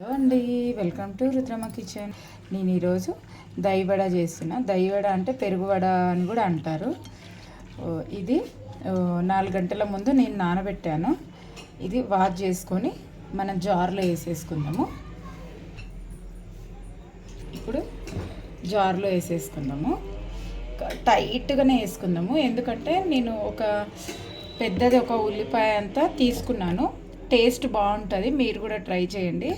Hello అండి, welcome to Rudrama kitchen. నేను ఈరోజు దహి వడ చేస్తున్నా. దహి వడ అంటే పెరుగు వడ అని కూడా అంటారు. ఇది 4 గంటల ముందు నేను నానబెట్టాను. ఇది వాష్ చేసుకొని మనం జార్లో వేసేసుకుందాము. ఇప్పుడు జార్లో వేసేసుకుందాము. టైట్గానే వేసుకుందాము, ఎందుకంటే నేను పెద్దది ఒక ఉల్లిపాయ అంతా తీసుకున్నాను. టేస్ట్ బాగుంటుంది, మీరు కూడా ట్రై చేయండి.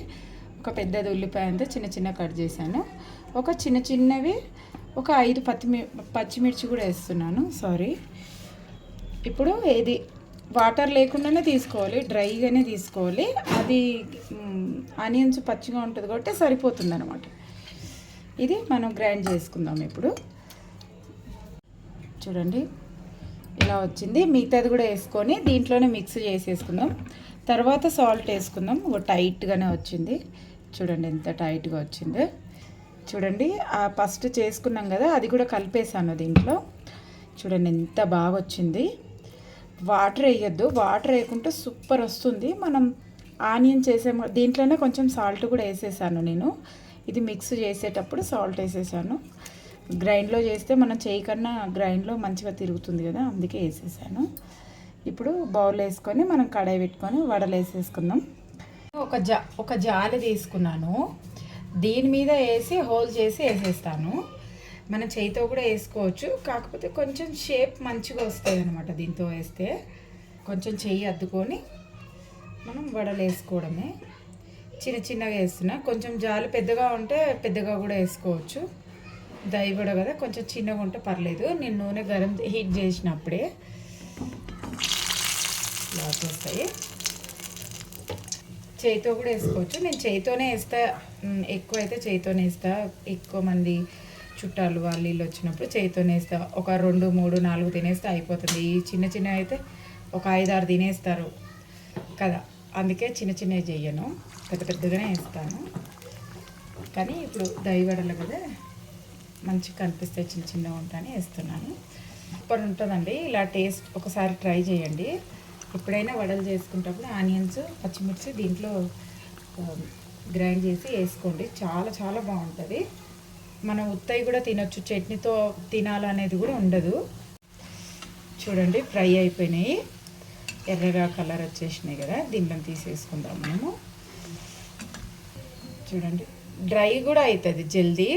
ఒక పెద్దది ఉల్లిపాయ అంతా చిన్న చిన్న కట్ చేశాను. ఒక చిన్నవి ఒక 5 పచ్చిమిర్చి కూడా వేస్తున్నాను. ఇప్పుడు ఇది వాటర్ లేకుండానే తీసుకోవాలి, డ్రైగానే తీసుకోవాలి. అది ఆనియన్స్ పచ్చిగా ఉంటుంది కాబట్టి సరిపోతుంది అనమాట. ఇది మనం గ్రైండ్ చేసుకుందాం. ఇప్పుడు చూడండి ఇలా వచ్చింది. మిగతాది కూడా వేసుకొని దీంట్లోనే మిక్స్ చేసేసుకుందాం. తర్వాత సాల్ట్ వేసుకుందాం. టైట్గానే వచ్చింది, చూడండి ఎంత టైట్గా వచ్చిందో. చూడండి ఫస్ట్ చేసుకున్నాం కదా, అది కూడా కలిపేసాను దీంట్లో. చూడండి ఎంత బాగా వచ్చింది. వాటర్ వేయద్దు, వాటర్ వేయకుంటే సూపర్ వస్తుంది. మనం ఆనియన్ చేసే దీంట్లోనే కొంచెం సాల్ట్ కూడా వేసేసాను నేను. ఇది మిక్స్ చేసేటప్పుడు సాల్ట్ వేసేసాను. గ్రైండ్లో చేస్తే మనం చేయకన్నా గ్రైండ్లో మంచిగా తిరుగుతుంది కదా, అందుకే వేసేసాను. ఇప్పుడు బౌల్ వేసుకొని మనం కడాయి పెట్టుకొని వడలు వేసేసుకుందాం. ఒక జాలి తీసుకున్నాను, దీని మీద వేసి హోల్ చేసి వేసేస్తాను. మన చేయితో కూడా వేసుకోవచ్చు, కాకపోతే కొంచెం షేప్ మంచిగా వస్తుంది అనమాట. దీంతో వేస్తే కొంచెం చెయ్యి అద్దుకొని మనం వడలు వేసుకోవడమే. చిన్నగా వేస్తున్నా. కొంచెం జాలి పెద్దగా ఉంటే పెద్దగా కూడా వేసుకోవచ్చు. దహి వడ కదా, కొంచెం చిన్నగా ఉంటే పర్లేదు. నేను నూనె హీట్ చేసినప్పుడే ఇలా వస్తాయి. చేయితో కూడా వేసుకోవచ్చు, నేను చేయితోనే వేస్తా. ఎక్కువైతే చేయితోనే వేస్తా. ఎక్కువ మంది చుట్టాలు వాళ్ళు వీళ్ళు వచ్చినప్పుడు చేయితోనే వేస్తా. ఒక 2, 3, 4 తినేస్తే అయిపోతుంది. ఈ చిన్న అయితే ఒక 5, 6 తినేస్తారు కదా, అందుకే చిన్నవి చెయ్యను, పెద్దగానే వేస్తాను. కానీ ఇప్పుడు దహి వడలు కదా మంచిగా కనిపిస్తే చిన్నగా ఉంటాయని వేస్తున్నాను. సూపర్ ఉంటుందండి. ఇలా టేస్ట్ ఒకసారి ట్రై చేయండి. ఎప్పుడైనా వడలు చేసుకునేటప్పుడు ఆనియన్స్ పచ్చిమిర్చి దీంట్లో గ్రైండ్ చేసి వేసుకోండి, చాలా బాగుంటుంది. మనం ఉత్తయి కూడా తినొచ్చు, చట్నీతో తినాలనేది కూడా ఉండదు. చూడండి ఫ్రై అయిపోయినాయి, ఎర్రగా కలర్ వచ్చేసినాయి కదా, దీంట్లో తీసేసుకుందాం మనము. చూడండి డ్రై కూడా అవుతుంది జల్దీ,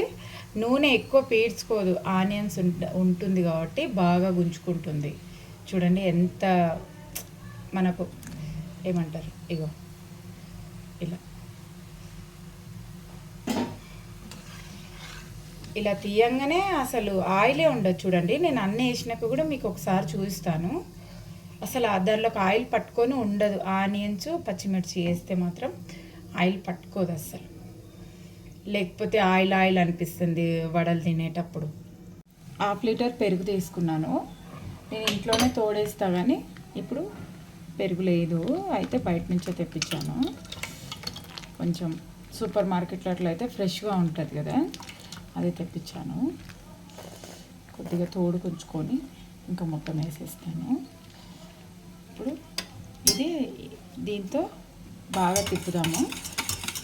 నూనె ఎక్కువ పీడ్చుకోదు. ఆనియన్స్ ఉంటుంది కాబట్టి బాగా గుంజుకుంటుంది. చూడండి ఎంత మనకు ఏమంటారు, ఇగో ఇలా తీయంగానే అసలు ఆయిలే ఉండదు. చూడండి నేను అన్నీ వేసినాక కూడా మీకు ఒకసారి చూపిస్తాను. అసలు దానిలోకి ఆయిల్ పట్టుకొని ఉండదు. ఆనియన్స్ పచ్చిమిర్చి వేస్తే మాత్రం ఆయిల్ పట్టుకోదు అసలు, లేకపోతే ఆయిల్ అనిపిస్తుంది వడలు తినేటప్పుడు. 1/2 లీటర్ పెరుగు తీసుకున్నాను. నేను ఇంట్లోనే తోడేస్తా, కానీ ఇప్పుడు పెరుగు లేదు, అయితే బయట నుంచే తెప్పించాను. కొంచెం సూపర్ మార్కెట్లో అట్లయితే ఫ్రెష్గా ఉంటుంది కదా, అది తెప్పించాను. కొద్దిగా తోడు కొంచుకొని ఇంకా మొత్తం వేసేస్తాను. ఇప్పుడు ఇది దీంతో బాగా తిప్పుదాము.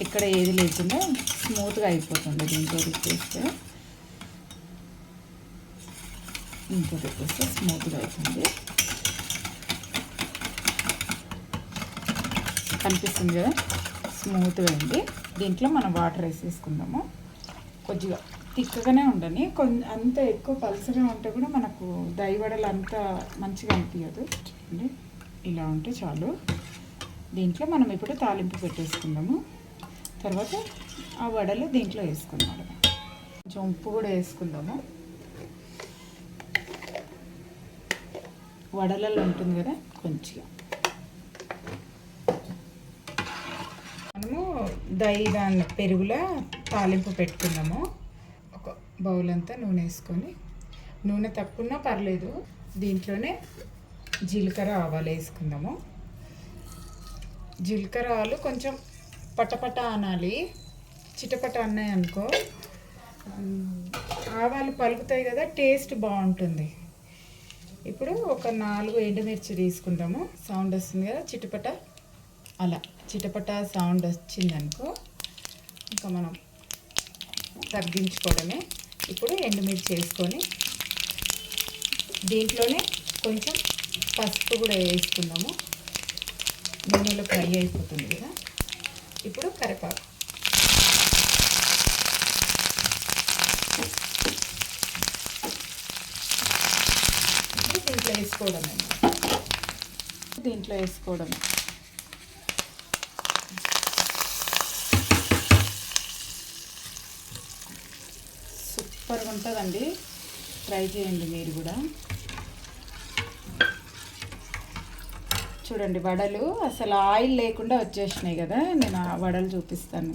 ఇక్కడ ఏది లేకుండా స్మూత్గా అయిపోతుంది. దీంతో తిప్పేస్తే స్మూత్గా అవుతుంది. కనిపిస్తుంది కదా, స్మూత్గా అయింది. దీంట్లో మనం వాటర్ వేసేసుకుందాము. కొద్దిగా తిక్కగానే ఉండని, అంత ఎక్కువ పలుసగా ఉంటే కూడా మనకు దహి వడలు అంత మంచిగా అనిపించదు. ఇలా ఉంటే చాలు. దీంట్లో మనం ఇప్పుడు తాలింపు పెట్టేసుకుందాము. తర్వాత ఆ వడలు దీంట్లో వేసుకుందాము. కొంచెం ఉప్పు కూడా వేసుకుందాము. వడలలో ఉంటుంది కదా కొంచెం. మనము దహి పెరుగులా తాలింపు పెట్టుకుందాము. ఒక బౌల్ అంతా నూనె వేసుకొని, నూనె తక్కువన్నా పర్లేదు. దీంట్లోనే జీలకర్ర ఆవాలు వేసుకుందాము. జీలకర్ర ఆవాలు కొంచెం పటపట అనాలి, చిటపట అన్నాయి అనుకో ఆవాలు పలుకుతాయి కదా, టేస్ట్ బాగుంటుంది. ఇప్పుడు ఒక 4 ఎండుమిర్చి తీసుకుందాము. సౌండ్ వస్తుంది కదా చిటపట, అలా చిటపట సౌండ్ వచ్చిందనుకో ఇంకా మనం తగ్గించుకోవడమే. ఇప్పుడు ఎండుమిర్చి వేసుకొని దీంట్లోనే కొంచెం పసుపు కూడా వేసుకుందాము. నూనెలో ఫ్రై అయిపోతుంది కదా. ఇప్పుడు కరివేపాకు, దీంట్లో వేసుకోవడమే. సూపర్గా ఉంటుందండి, ట్రై చేయండి మీరు కూడా. చూడండి వడలు అసలు ఆయిల్ లేకుండా వచ్చేసినాయి కదా. నేను ఆ వడలు చూపిస్తాను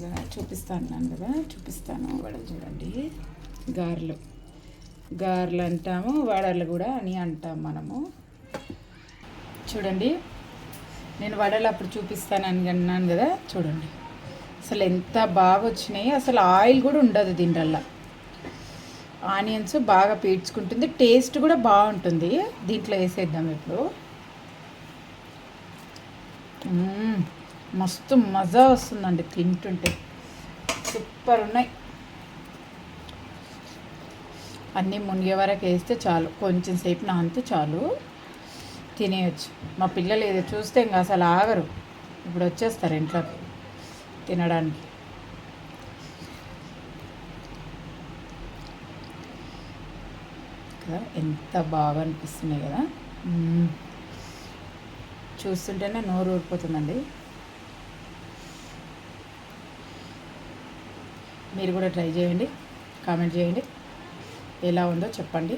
వడలు చూడండి. గారెలు అంటాము, వడలు కూడా అని అంటాం మనము. చూడండి నేను వడలు అప్పుడు చూపిస్తానని అన్నాను కదా. చూడండి అసలు ఎంత బాగా వచ్చినాయి. అసలు ఆయిల్ కూడా ఉండదు దీంట్లో. ఆనియన్స్ బాగా పీడ్చుకుంటుంది, టేస్ట్ కూడా బాగుంటుంది. దీంట్లో వేసేద్దాం ఇప్పుడు. మస్తు మజా వస్తుందండి తింటుంటే, సూపర్ ఉన్నాయి. అన్నీ మునిగే వరకు వేస్తే చాలు, కొంచెం సేపు నానితే చాలు, తినేయచ్చు. మా పిల్లలు ఏదో చూస్తే ఇంకా అసలు ఆగరు, ఇప్పుడు వచ్చేస్తారు ఇంట్లోకి తినడానికి. కదా ఎంత బాగా అనిపిస్తున్నాయి కదా. చూస్తుంటేనే నోరు ఊరిపోతుందండి. మీరు కూడా ట్రై చేయండి, కామెంట్ చేయండి ఎలా ఉందో చెప్పండి.